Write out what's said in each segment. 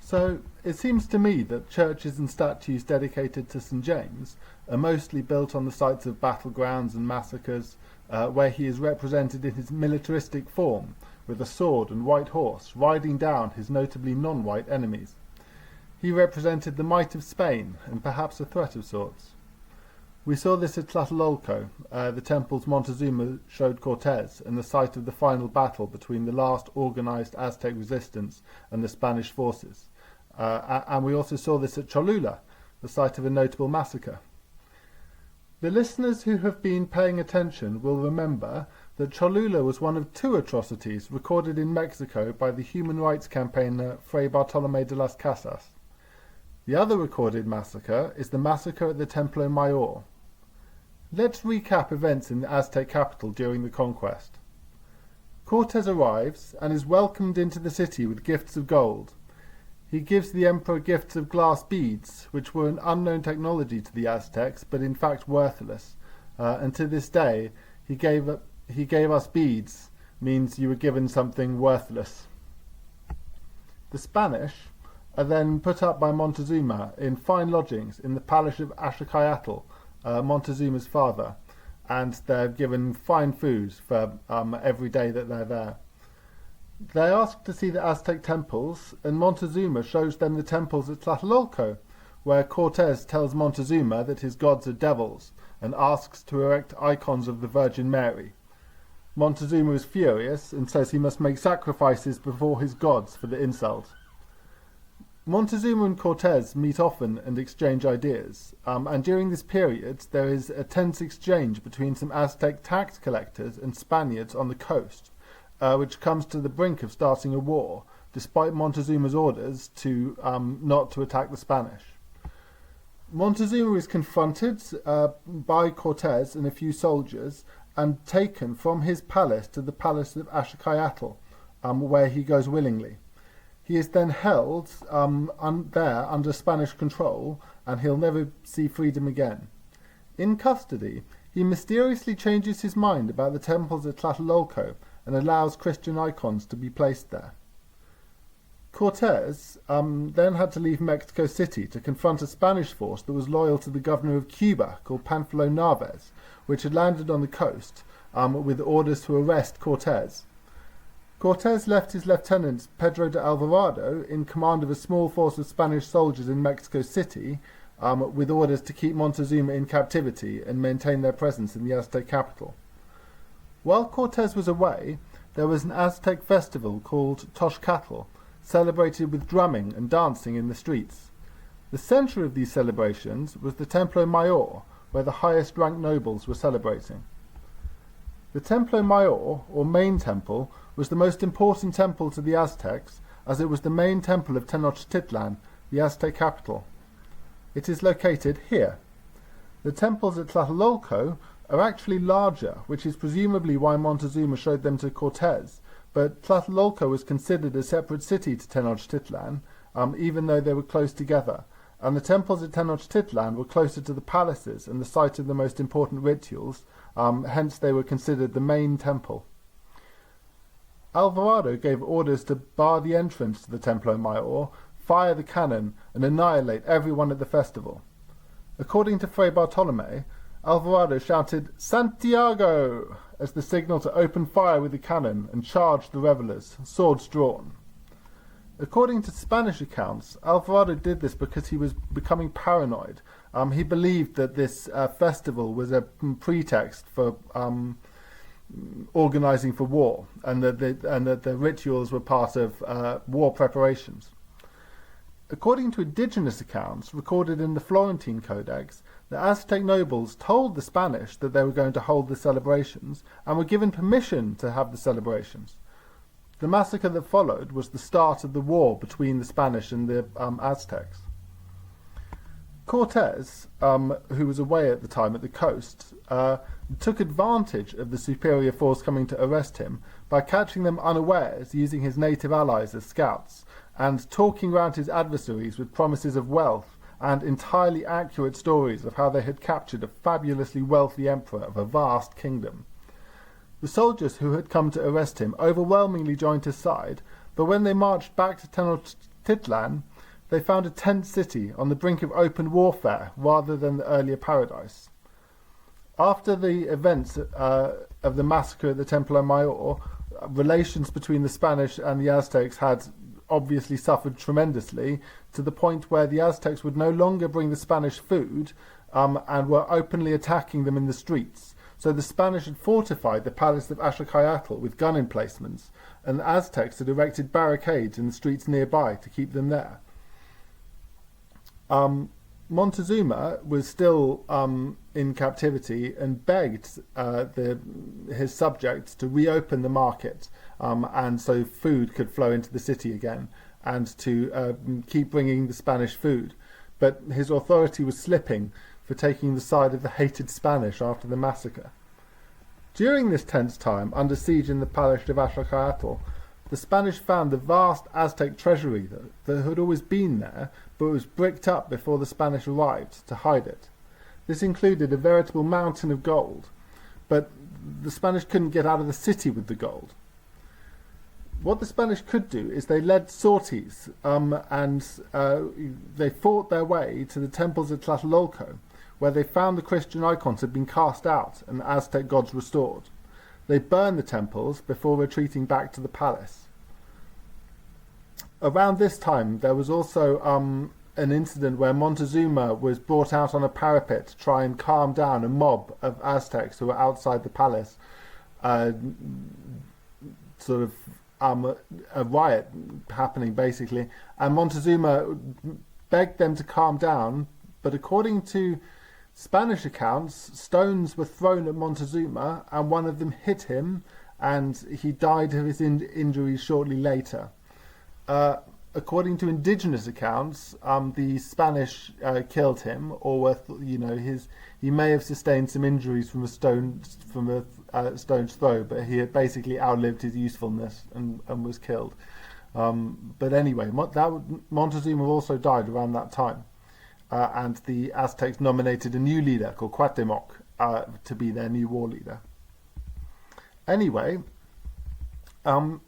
So it seems to me that churches and statues dedicated to St James are mostly built on the sites of battlegrounds and massacres, where he is represented in his militaristic form, with a sword and white horse, riding down his notably non-white enemies. He represented the might of Spain, and perhaps a threat of sorts. We saw this at Tlatelolco, the temples Montezuma showed Cortes, and the site of the final battle between the last organized Aztec resistance and the Spanish forces. And we also saw this at Cholula, the site of a notable massacre. The listeners who have been paying attention will remember that Cholula was one of two atrocities recorded in Mexico by the human rights campaigner Fray Bartolomé de las Casas. The other recorded massacre is the massacre at the Templo Mayor. Let's recap events in the Aztec capital during the conquest. Cortes arrives and is welcomed into the city with gifts of gold. He gives the emperor gifts of glass beads, which were an unknown technology to the Aztecs, but in fact worthless. And to this day, he gave us beads means you were given something worthless. The Spanish are then put up by Montezuma in fine lodgings in the palace of Ashacayatl, Montezuma's father, and they're given fine food for every day that they're there. They ask to see the Aztec temples, and Montezuma shows them the temples at Tlatelolco, where Cortes tells Montezuma that his gods are devils, and asks to erect icons of the Virgin Mary. Montezuma is furious, and says he must make sacrifices before his gods for the insult. Montezuma and Cortes meet often and exchange ideas, and during this period there is a tense exchange between some Aztec tax collectors and Spaniards on the coast, which comes to the brink of starting a war, despite Montezuma's orders to not to attack the Spanish. Montezuma is confronted by Cortes and a few soldiers and taken from his palace to the palace of Ashacayatl, where he goes willingly. He is then held there under Spanish control, and he'll never see freedom again. In custody, he mysteriously changes his mind about the temples at Tlatelolco and allows Christian icons to be placed there. Cortes then had to leave Mexico City to confront a Spanish force that was loyal to the governor of Cuba, called Panfilo Narvaez, which had landed on the coast with orders to arrest Cortes. Cortes left his lieutenant Pedro de Alvarado in command of a small force of Spanish soldiers in Mexico City, with orders to keep Montezuma in captivity and maintain their presence in the Aztec capital. While Cortes was away, there was an Aztec festival called Toxcatl, celebrated with drumming and dancing in the streets. The centre of these celebrations was the Templo Mayor, where the highest-ranked nobles were celebrating. The Templo Mayor, or main temple, was the most important temple to the Aztecs, as it was the main temple of Tenochtitlan, the Aztec capital. It is located here. The temples at Tlatelolco are actually larger, which is presumably why Montezuma showed them to Cortes, but Tlatelolco was considered a separate city to Tenochtitlan, even though they were close together, and the temples at Tenochtitlan were closer to the palaces and the site of the most important rituals, hence they were considered the main temple. Alvarado gave orders to bar the entrance to the Templo Mayor, fire the cannon, and annihilate everyone at the festival. According to Fray Bartolomé, Alvarado shouted "Santiago!" as the signal to open fire with the cannon and charge the revellers, swords drawn. According to Spanish accounts, Alvarado did this because he was becoming paranoid. He believed that this festival was a pretext for organising for war, and that the rituals were part of war preparations. According to indigenous accounts recorded in the Florentine Codex, the Aztec nobles told the Spanish that they were going to hold the celebrations and were given permission to have the celebrations. The massacre that followed was the start of the war between the Spanish and the Aztecs. Cortes, who was away at the time at the coast, took advantage of the superior force coming to arrest him by catching them unawares, using his native allies as scouts, and talking round his adversaries with promises of wealth and entirely accurate stories of how they had captured a fabulously wealthy emperor of a vast kingdom. The soldiers who had come to arrest him overwhelmingly joined his side, but when they marched back to Tenochtitlan, they found a tent city on the brink of open warfare rather than the earlier paradise. After the events of the massacre at the Templo Mayor, relations between the Spanish and the Aztecs had obviously suffered tremendously, to the point where the Aztecs would no longer bring the Spanish food and were openly attacking them in the streets. So the Spanish had fortified the palace of Ashurcayotl with gun emplacements, and the Aztecs had erected barricades in the streets nearby to keep them there. Montezuma was still in captivity and begged his subjects to reopen the market, and so food could flow into the city again, and to keep bringing the Spanish food. But his authority was slipping for taking the side of the hated Spanish after the massacre. During this tense time, under siege in the palace of Ashurcayotl, the Spanish found the vast Aztec treasury that had always been there, but was bricked up before the Spanish arrived to hide it. This included a veritable mountain of gold, but the Spanish couldn't get out of the city with the gold. What the Spanish could do is they led sorties, and they fought their way to the temples of Tlatelolco, where they found the Christian icons had been cast out and the Aztec gods restored. They burned the temples before retreating back to the palace. Around this time, there was also an incident where Montezuma was brought out on a parapet to try and calm down a mob of Aztecs who were outside the palace. Sort of a riot happening, basically. And Montezuma begged them to calm down, but according to Spanish accounts, stones were thrown at Montezuma, and one of them hit him, and he died of his injuries shortly later. According to indigenous accounts, the Spanish killed him, or he may have sustained some injuries from a stone's throw, but he had basically outlived his usefulness and was killed. But anyway, Montezuma also died around that time. And the Aztecs nominated a new leader called Cuauhtemoc to be their new war leader. Anyway, the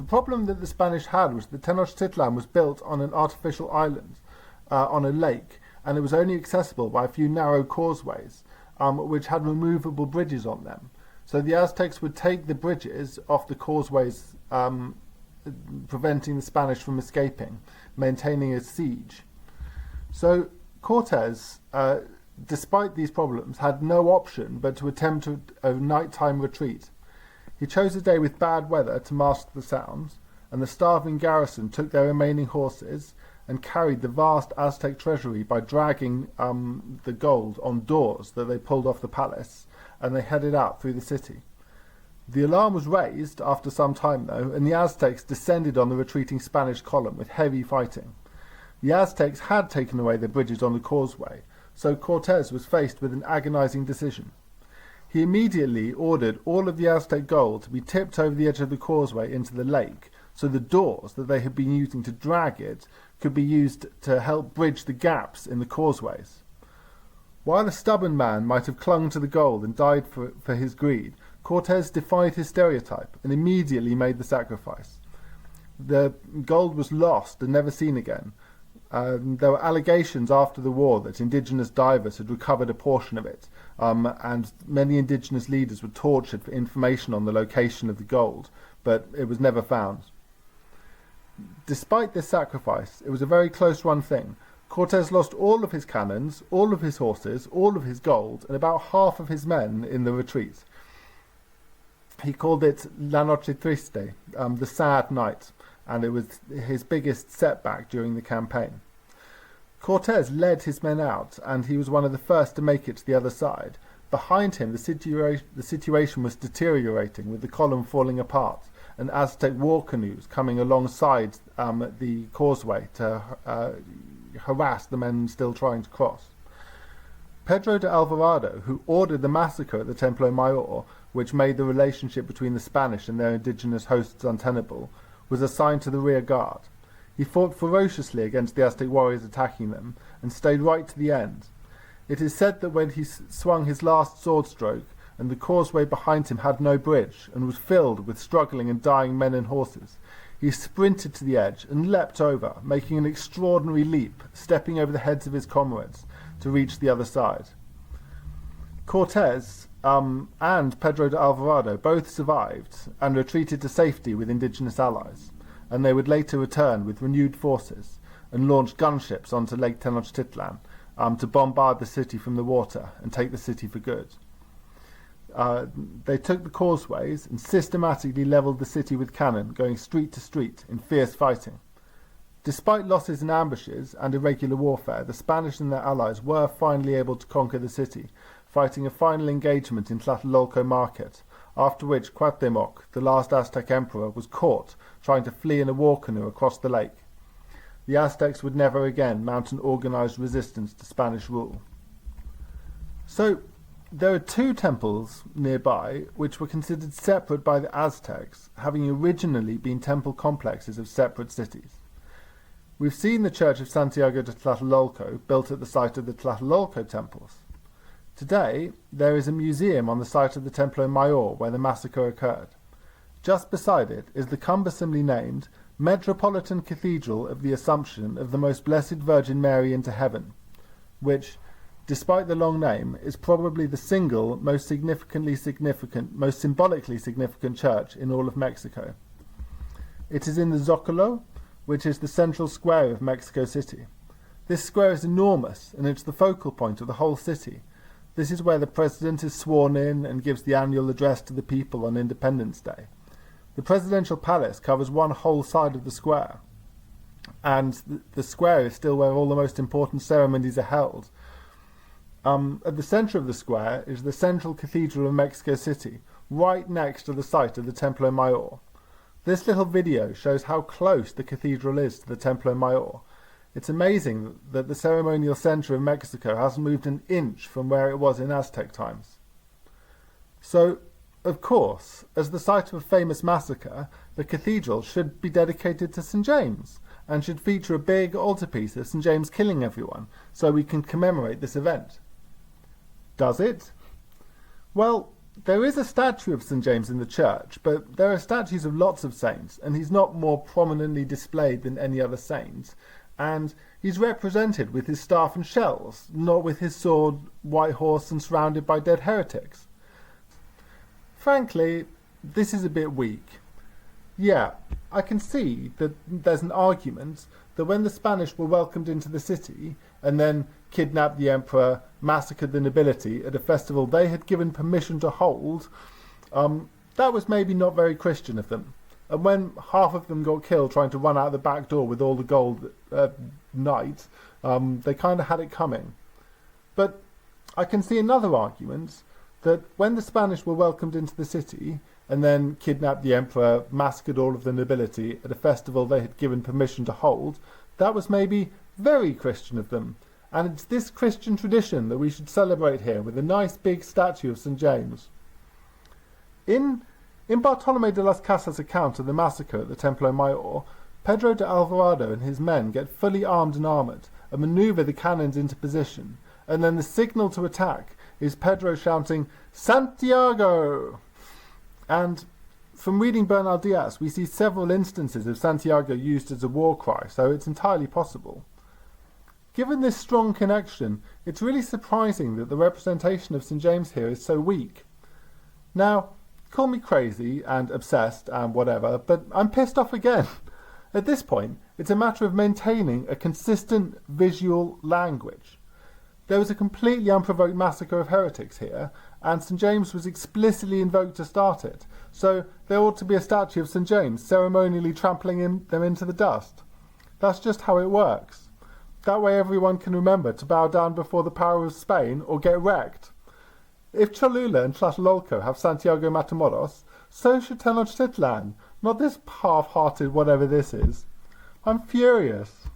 problem that the Spanish had was that Tenochtitlan was built on an artificial island, on a lake, and it was only accessible by a few narrow causeways, which had removable bridges on them. So the Aztecs would take the bridges off the causeways, preventing the Spanish from escaping, maintaining a siege. So Cortes, despite these problems, had no option but to attempt a nighttime retreat. He chose a day with bad weather to mask the sounds, and the starving garrison took their remaining horses and carried the vast Aztec treasury by dragging the gold on doors that they pulled off the palace, and they headed out through the city. The alarm was raised after some time, though, and the Aztecs descended on the retreating Spanish column with heavy fighting. The Aztecs had taken away the bridges on the causeway, so Cortes was faced with an agonizing decision. He immediately ordered all of the Aztec gold to be tipped over the edge of the causeway into the lake, so the doors that they had been using to drag it could be used to help bridge the gaps in the causeways. While a stubborn man might have clung to the gold and died for his greed, Cortes defied his stereotype and immediately made the sacrifice. The gold was lost and never seen again. There were allegations after the war that indigenous divers had recovered a portion of it, and many indigenous leaders were tortured for information on the location of the gold, but it was never found. Despite this sacrifice, it was a very close-run thing. Cortes lost all of his cannons, all of his horses, all of his gold, and about half of his men in the retreat. He called it La Noche Triste, the sad night, and it was his biggest setback during the campaign. Cortes led his men out, and he was one of the first to make it to the other side. Behind him, the situation was deteriorating, with the column falling apart, and Aztec war canoes coming alongside the causeway to harass the men still trying to cross. Pedro de Alvarado, who ordered the massacre at the Templo Mayor, which made the relationship between the Spanish and their indigenous hosts untenable, was assigned to the rear guard. He fought ferociously against the Aztec warriors attacking them, and stayed right to the end. It is said that when he swung his last sword stroke, and the causeway behind him had no bridge, and was filled with struggling and dying men and horses, he sprinted to the edge and leapt over, making an extraordinary leap, stepping over the heads of his comrades to reach the other side. Cortes and Pedro de Alvarado both survived and retreated to safety with indigenous allies, and they would later return with renewed forces and launch gunships onto Lake Tenochtitlan to bombard the city from the water and take the city for good. They took the causeways and systematically levelled the city with cannon, going street to street in fierce fighting. Despite losses in ambushes and irregular warfare, the Spanish and their allies were finally able to conquer the city, fighting a final engagement in Tlatelolco market, after which Cuauhtémoc, the last Aztec emperor, was caught trying to flee in a war canoe across the lake. The Aztecs would never again mount an organised resistance to Spanish rule. So, there are two temples nearby which were considered separate by the Aztecs, having originally been temple complexes of separate cities. We've seen the Church of Santiago de Tlatelolco, built at the site of the Tlatelolco temples. Today, there is a museum on the site of the Templo Mayor where the massacre occurred. Just beside it is the cumbersomely named Metropolitan Cathedral of the Assumption of the Most Blessed Virgin Mary into Heaven, which, despite the long name, is probably the single most symbolically significant church in all of Mexico. It is in the Zocalo, which is the central square of Mexico City. This square is enormous, and it's the focal point of the whole city. This is where the president is sworn in and gives the annual address to the people on Independence Day. The presidential palace covers one whole side of the square, and the square is still where all the most important ceremonies are held. At the centre of the square is the Central Cathedral of Mexico City, right next to the site of the Templo Mayor. This little video shows how close the cathedral is to the Templo Mayor. It's amazing that the ceremonial centre of Mexico hasn't moved an inch from where it was in Aztec times. So, of course, as the site of a famous massacre, the cathedral should be dedicated to St. James, and should feature a big altarpiece of St. James killing everyone, so we can commemorate this event. Does it? Well, there is a statue of St. James in the church, but there are statues of lots of saints, and he's not more prominently displayed than any other saint, and he's represented with his staff and shells, not with his sword, white horse, and surrounded by dead heretics. Frankly, this is a bit weak. Yeah, I can see that there's an argument that when the Spanish were welcomed into the city, and then kidnapped the emperor, massacred the nobility at a festival they had given permission to hold, that was maybe not very Christian of them. And when half of them got killed trying to run out the back door with all the gold at night, they kind of had it coming. But I can see another argument that when the Spanish were welcomed into the city, and then kidnapped the emperor, massacred all of the nobility at a festival they had given permission to hold, that was maybe very Christian of them. And it's this Christian tradition that we should celebrate here with a nice big statue of St. James. In Bartolomé de las Casas' account of the massacre at the Templo Mayor, Pedro de Alvarado and his men get fully armed and armoured and manoeuvre the cannons into position, and then the signal to attack is Pedro shouting, "Santiago!" And from reading Bernal Diaz, we see several instances of Santiago used as a war cry, so it's entirely possible. Given this strong connection, it's really surprising that the representation of St. James here is so weak. Now, call me crazy and obsessed and whatever, but I'm pissed off again. At this point, it's a matter of maintaining a consistent visual language. There was a completely unprovoked massacre of heretics here, and St. James was explicitly invoked to start it, so there ought to be a statue of St. James ceremonially trampling them into the dust. That's just how it works. That way everyone can remember to bow down before the power of Spain or get wrecked. If Cholula and Tlatelolco have Santiago Matamoros, so should Tenochtitlan, not this half-hearted whatever this is. I'm furious.